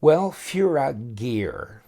Well, Fura Gear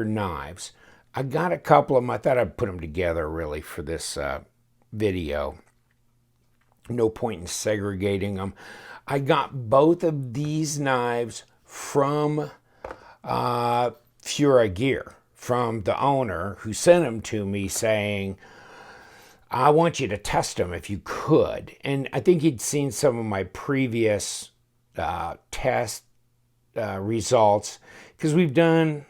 knives. I got a couple of them. I thought I'd put them together really for this video. No point in segregating them. I got both of these knives from Fura Gear, from the owner who sent them to me saying, I want you to test them if you could. And I think he'd seen some of my previous test results, because we've done,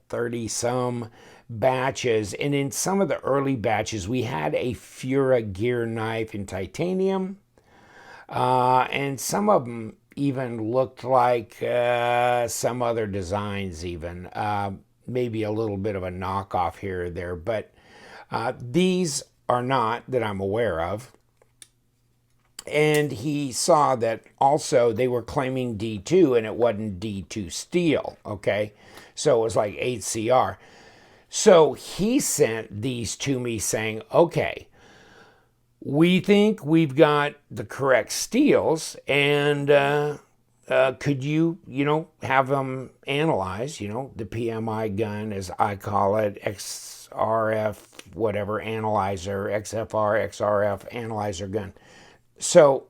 30 some batches. And in some of the early batches, we had a Fura Gear knife in titanium. And some of them even looked like some other designs even. Maybe a little bit of a knockoff here or there. But these are not, that I'm aware of. And he saw that also they were claiming D2 and it wasn't D2 steel, okay? So it was like 8CR. So he sent these to me saying, okay, we think we've got the correct steels, and could you, have them analyzed, the PMI gun, as I call it, XRF, whatever, analyzer, XFR, XRF analyzer gun. So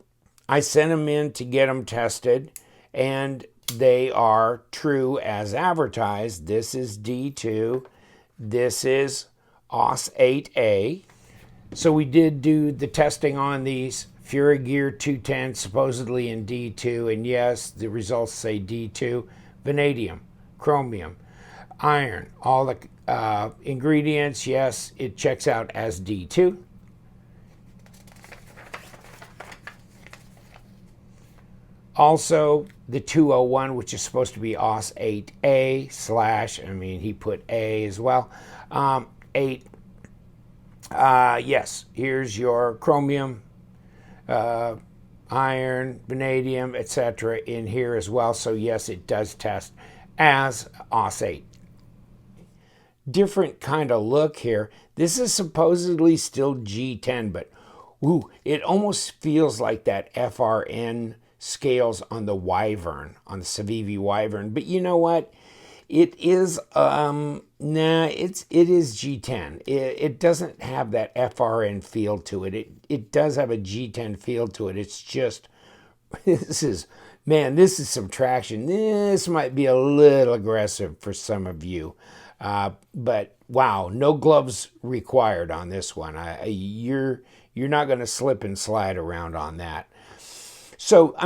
I sent them in to get them tested, and they are true as advertised. This is D2. This is AUS8A. So we did do the testing on these. Fura Gear 210, supposedly in D2. And yes, the results say D2. Vanadium, chromium, iron, all the ingredients, yes, it checks out as D2. Also, the 201, which is supposed to be AUS8A / he put A as well. 8. Yes, here's your chromium, iron, vanadium, etc. in here as well. So yes, it does test as AUS8. Different kind of look here. This is supposedly still G10, but it almost feels like that FRN scales on the Wyvern, on the Civivi Wyvern. But you know what? It is, it is G10. It doesn't have that FRN feel to it. It does have a G10 feel to it. It's just, this is some traction. This might be a little aggressive for some of you. But wow, no gloves required on this one. You're not going to slip and slide around on that. So,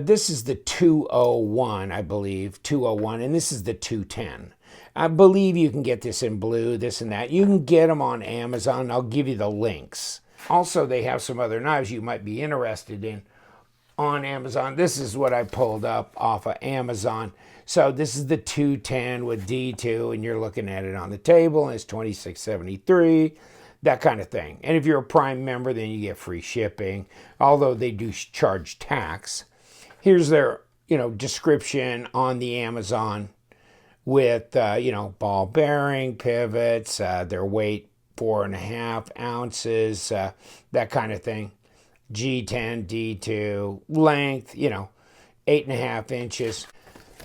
this is the 201, I believe, 201, and this is the 210. I believe you can get this in blue, this and that. You can get them on Amazon. I'll give you the links. Also, they have some other knives you might be interested in on Amazon. This is what I pulled up off of Amazon. So this is the 210 with D2, and you're looking at it on the table, and it's $26.73. That kind of thing. And if you're a Prime member, then you get free shipping, although they do charge tax. Here's their, description on the Amazon with, ball bearing, pivots, their weight, 4.5 ounces, that kind of thing. G10, D2, length, 8.5 inches.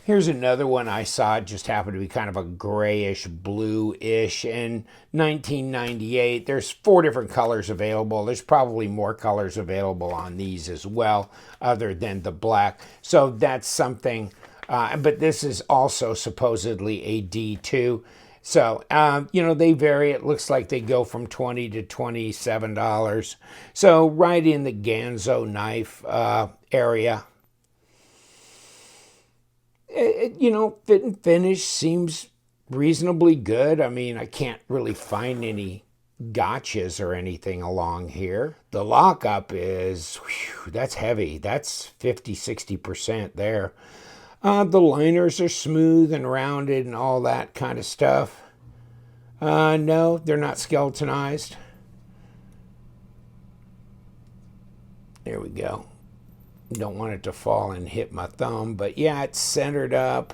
Here's another one I saw. It just happened to be kind of a grayish, blue-ish. In 1998, there's 4 different colors available. There's probably more colors available on these as well, other than the black. So that's something. But this is also supposedly a D2. So, they vary. It looks like they go from $20 to $27. So right in the Ganzo knife area. Fit and finish seems reasonably good. I can't really find any gotchas or anything along here. The lockup is, that's heavy. That's 50-60% there. The liners are smooth and rounded and all that kind of stuff. No, they're not skeletonized. There we go. Don't want it to fall and hit my thumb, but yeah, it's centered up.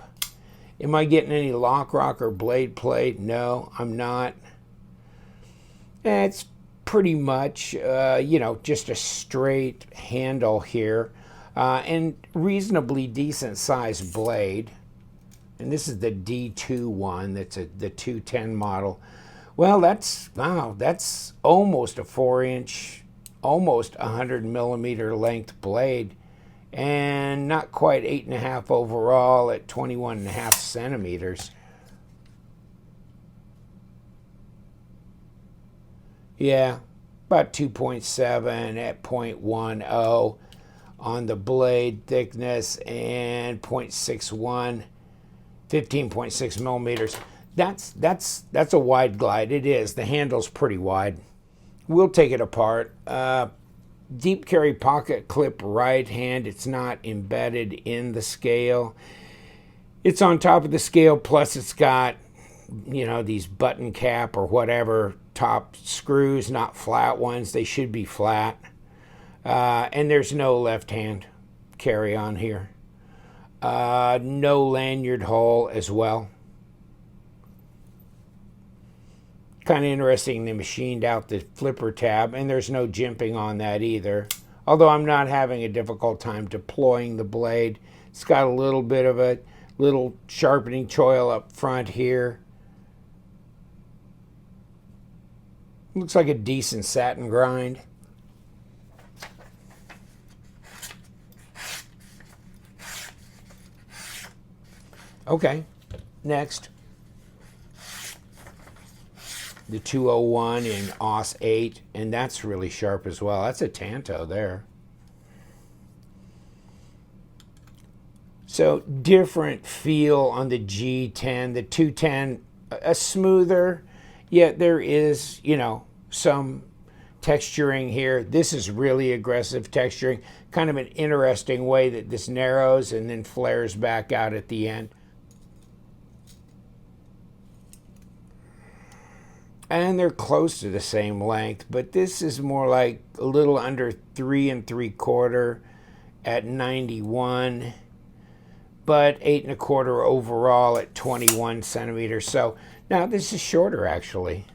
Am I getting any lock rock or blade plate? No, I'm not. It's pretty much, just a straight handle here. And reasonably decent sized blade. And this is the D2 one. That's the 210 model. Well, that's almost a 4-inch, almost 100 millimeter length blade, and not quite 8.5 overall at 21.5 centimeters. Yeah, about 2.7 at 0.10 on the blade thickness, and 0.61, 15.6 millimeters. That's a wide glide. It is. The handle's pretty wide. We'll take it apart. Deep carry pocket clip right hand. It's not embedded in the scale. It's on top of the scale, plus it's got, you know, these button cap or whatever top screws, not flat ones. They should be flat. And there's no left hand carry on here. No lanyard hole as well. Kind of interesting, they machined out the flipper tab, and there's no jimping on that either. Although I'm not having a difficult time deploying the blade. It's got a little bit of a little sharpening choil up front here. Looks like a decent satin grind. Okay, next. The 201 in AUS8, and that's really sharp as well. That's a Tanto there. So different feel on the G10. The 210, a smoother, yet there is, you know, some texturing here. This is really aggressive texturing. Kind of an interesting way that this narrows and then flares back out at the end. And they're close to the same length, but this is more like a little under 3 3/4 at 91, but 8 1/4 overall at 21 centimeters. So now this is shorter actually.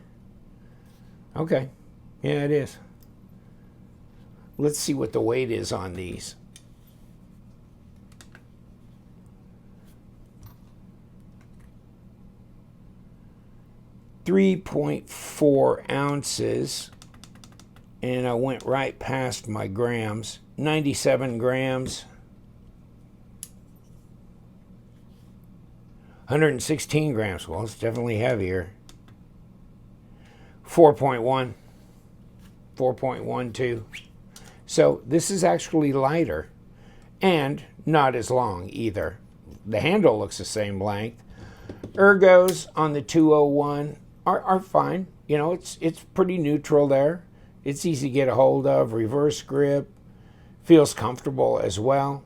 Okay, yeah, it is. Let's see what the weight is on these. .4 ounces, and I went right past my grams. 97 grams. 116 grams. Well, it's definitely heavier. 4.1. 4.12. So this is actually lighter and not as long either. The handle looks the same length. Ergos on the 201 are fine. You know, it's pretty neutral there. It's easy to get a hold of. Reverse grip. Feels comfortable as well.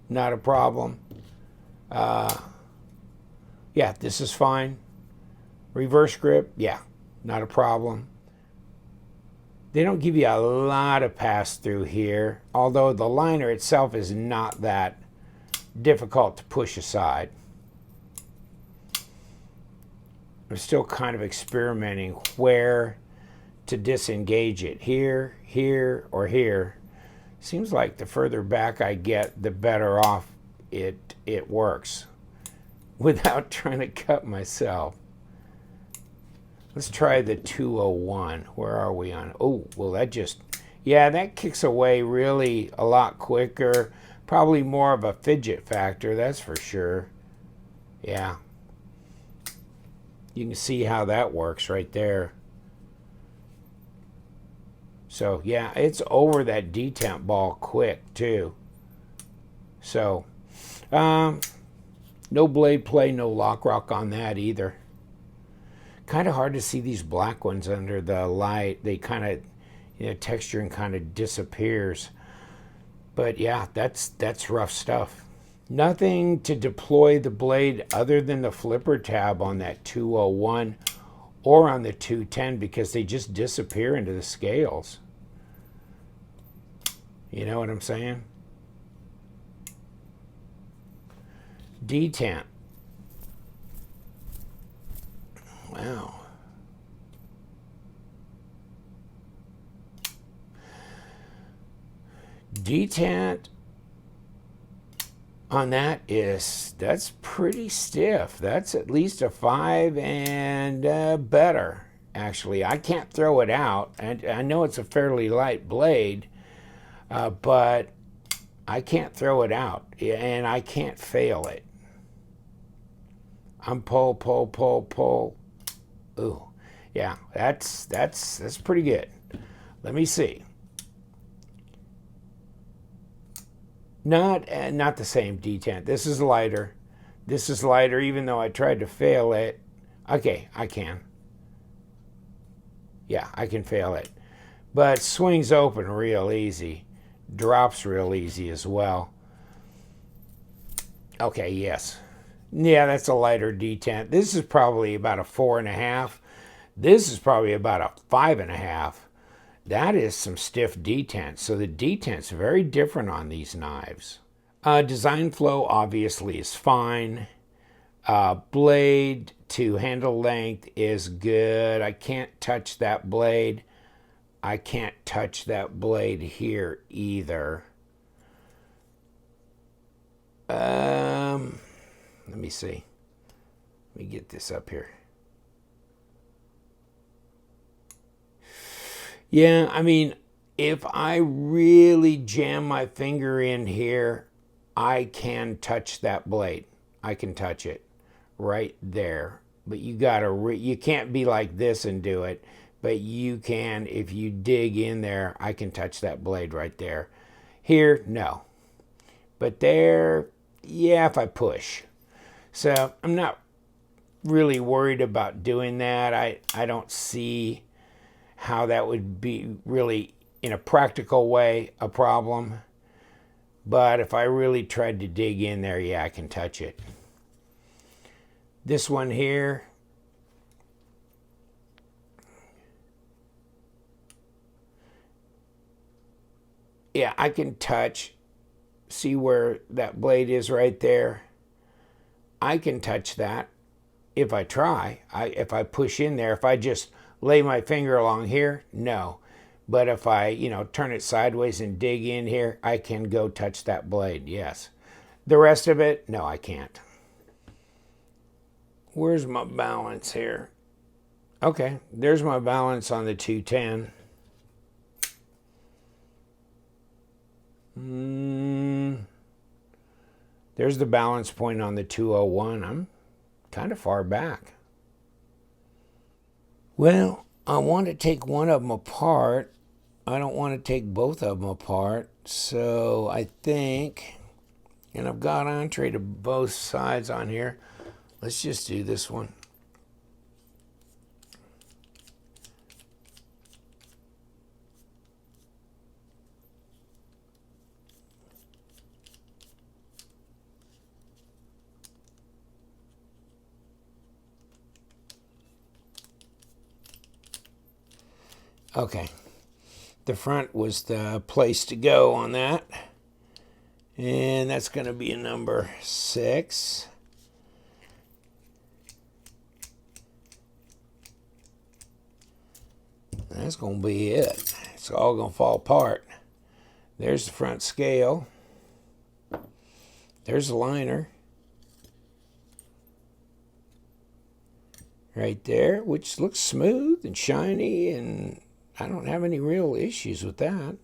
Not a problem. Yeah, this is fine. Reverse grip, yeah, not a problem. They don't give you a lot of pass-through here, although the liner itself is not that difficult to push aside. I'm still kind of experimenting where to disengage it. Here, here, or here. Seems like the further back I get, the better off it works without trying to cut myself. Let's try the 201. Where are we on? Oh, well, that just, yeah, that kicks away really a lot quicker. Probably more of a fidget factor, that's for sure. Yeah. You can see how that works right there. So, yeah, it's over that detent ball quick, too. So, no blade play, no lock rock on that either. Kind of hard to see these black ones under the light. They kind of, you know, texturing kind of disappears. But yeah, that's rough stuff. Nothing to deploy the blade other than the flipper tab on that 201 or on the 210 because they just disappear into the scales. You know what I'm saying? Detent. Wow. detent on that's pretty stiff. That's at least a 5 and better. Actually, I can't throw it out. And I know it's a fairly light blade, but I can't throw it out, and I can't fail it. I'm pull, pull, pull, pull. Ooh, yeah, that's pretty good. Let me see. Not the same detent. This is lighter. This is lighter, even though I tried to fail it. Okay, I can. Yeah, I can fail it. But swings open real easy. Drops real easy as well. Okay, yes. Yeah, that's a lighter detent. This is probably about a 4.5. This is probably about a 5.5. That is some stiff detent. So the detent's very different on these knives. Design flow obviously is fine. Blade to handle length is good. I can't touch that blade. I can't touch that blade here either. Let me see. Let me get this up here. Yeah, I mean, if I really jam my finger in here, I can touch that blade. I can touch it right there. But you can't be like this and do it. But you can, if you dig in there, I can touch that blade right there. Here, no. But there, yeah, if I push. So I'm not really worried about doing that. I don't see how that would be really, in a practical way, a problem. But if I really tried to dig in there, yeah, I can touch it. This one here, yeah, I can touch. See where that blade is right there? I can touch that if I try. If I push in there, if I just lay my finger along here, no. But if I, turn it sideways and dig in here, I can go touch that blade, yes. The rest of it, no, I can't. Where's my balance here? Okay, there's my balance on the 210. There's the balance point on the 201. I'm kind of far back. Well, I want to take one of them apart. I don't want to take both of them apart. So I think, and I've got entree to both sides on here. Let's just do this one. Okay, the front was the place to go on that. And that's going to be a number 6. That's going to be it. It's all going to fall apart. There's the front scale. There's the liner. Right there, which looks smooth and shiny, and I don't have any real issues with that.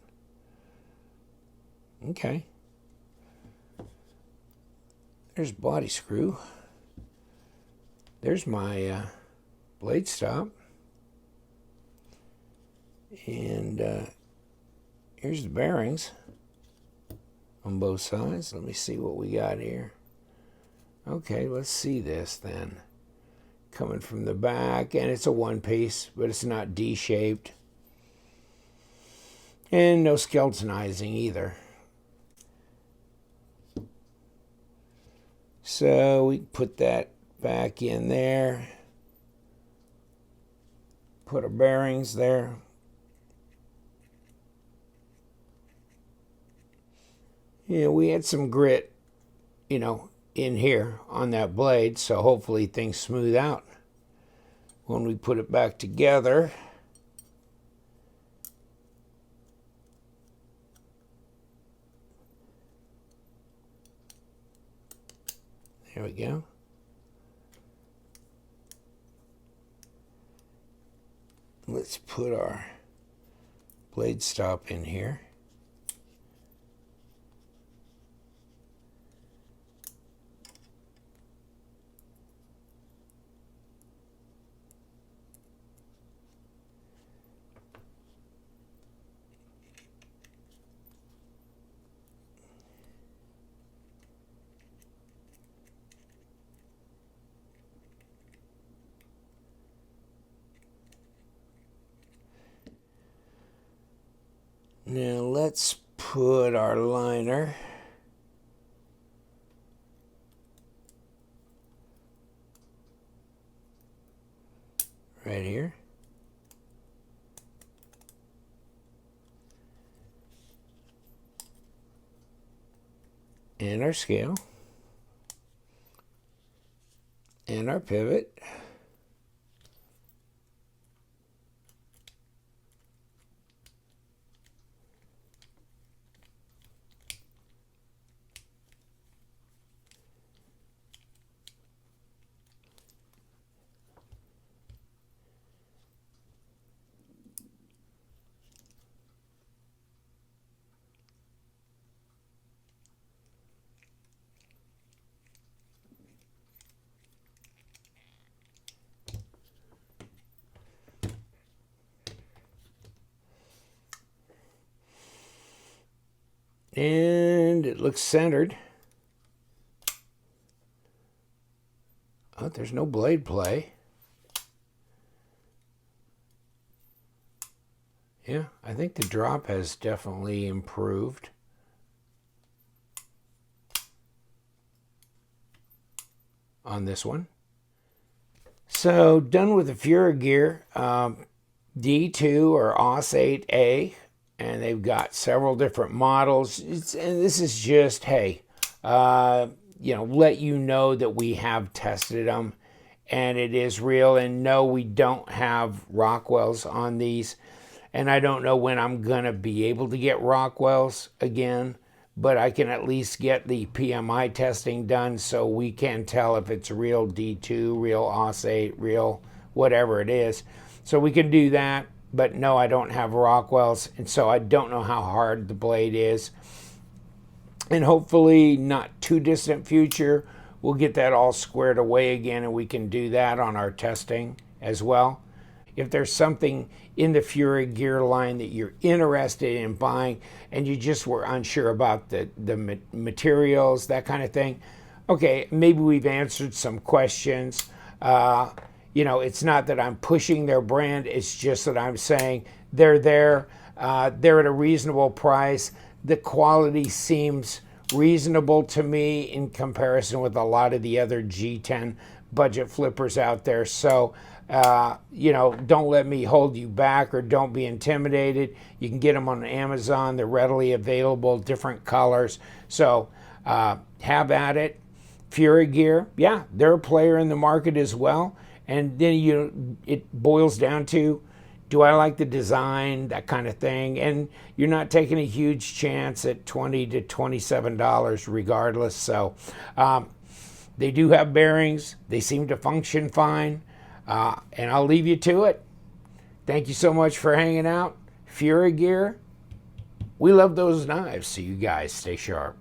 Okay. There's body screw. There's my blade stop. And here's the bearings on both sides. Let me see what we got here. Okay, let's see this then. Coming from the back, and it's a one piece, but it's not D-shaped. And no skeletonizing either. So we put that back in there. Put our bearings there. Yeah, we had some grit, in here on that blade, so hopefully things smooth out when we put it back together. There we go. Let's put our blade stop in here. Now let's put our liner right here. And our scale. And our pivot. And it looks centered. Oh, there's no blade play. Yeah, I think the drop has definitely improved. On this one. So done with the Fura Gear D2 or AUS8A. And they've got several different models. And this is just, hey, let you know that we have tested them and it is real. And no, we don't have Rockwells on these. And I don't know when I'm going to be able to get Rockwells again, but I can at least get the PMI testing done so we can tell if it's real D2, real AUS8, real whatever it is. So we can do that. But no, I don't have Rockwells, and so I don't know how hard the blade is. And hopefully not too distant future, we'll get that all squared away again, and we can do that on our testing as well. If there's something in the Fura Gear line that you're interested in buying and you just were unsure about the materials, that kind of thing, okay, maybe we've answered some questions. It's not that I'm pushing their brand. It's just that I'm saying they're there. They're at a reasonable price. The quality seems reasonable to me in comparison with a lot of the other G10 budget flippers out there. So, don't let me hold you back or don't be intimidated. You can get them on Amazon. They're readily available, different colors. So have at it. Fura Gear, yeah, they're a player in the market as well. And then it boils down to, do I like the design, that kind of thing? And you're not taking a huge chance at $20 to $27 regardless. So they do have bearings. They seem to function fine. And I'll leave you to it. Thank you so much for hanging out. Fura Gear, we love those knives. So you guys stay sharp.